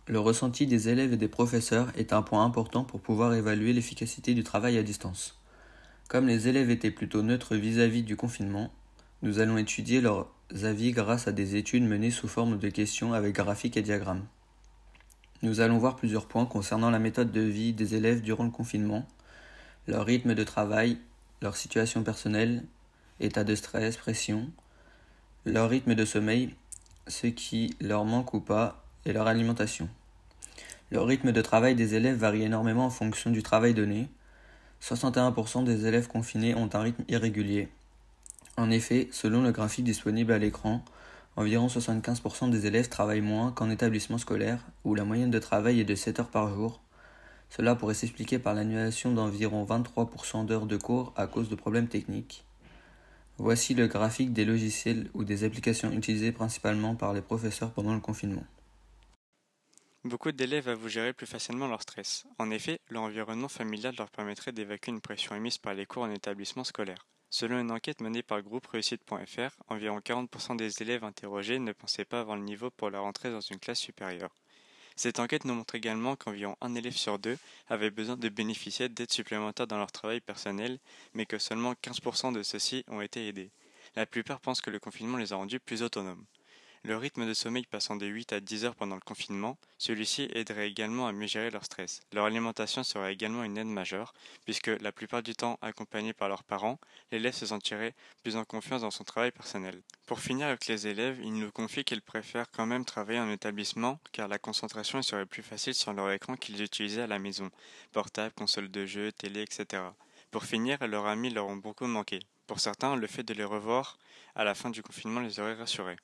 Le ressenti des élèves et des professeurs est un point important pour pouvoir évaluer l'efficacité du travail à distance. Comme les élèves étaient plutôt neutres vis-à-vis du confinement, nous allons étudier leurs avis grâce à des études menées sous forme de questions avec graphiques et diagrammes. Nous allons voir plusieurs points concernant la méthode de vie des élèves durant le confinement, leur rythme de travail, leur situation personnelle, état de stress, pression, leur rythme de sommeil, ce qui leur manque ou pas, et leur alimentation. Le rythme de travail des élèves varie énormément en fonction du travail donné. 61% des élèves confinés ont un rythme irrégulier. En effet, selon le graphique disponible à l'écran, environ 75% des élèves travaillent moins qu'en établissement scolaire, où la moyenne de travail est de 7 heures par jour. Cela pourrait s'expliquer par l'annulation d'environ 23% d'heures de cours à cause de problèmes techniques. Voici le graphique des logiciels ou des applications utilisées principalement par les professeurs pendant le confinement. Beaucoup d'élèves avouent gérer plus facilement leur stress. En effet, leur environnement familial leur permettrait d'évacuer une pression émise par les cours en établissement scolaire. Selon une enquête menée par le groupe Réussite.fr, environ 40% des élèves interrogés ne pensaient pas avoir le niveau pour la rentrée dans une classe supérieure. Cette enquête nous montre également qu'environ un élève sur deux avait besoin de bénéficier d'aides supplémentaires dans leur travail personnel, mais que seulement 15% de ceux-ci ont été aidés. La plupart pensent que le confinement les a rendus plus autonomes. Le rythme de sommeil passant de 8 à 10 heures pendant le confinement, celui-ci aiderait également à mieux gérer leur stress. Leur alimentation serait également une aide majeure, puisque la plupart du temps accompagnés par leurs parents, l'élève se sentirait plus en confiance dans son travail personnel. Pour finir avec les élèves, ils nous confient qu'ils préfèrent quand même travailler en établissement, car la concentration serait plus facile sur leur écran qu'ils utilisaient à la maison, portable, console de jeux, télé, etc. Pour finir, leurs amis leur ont beaucoup manqué. Pour certains, le fait de les revoir à la fin du confinement les aurait rassurés.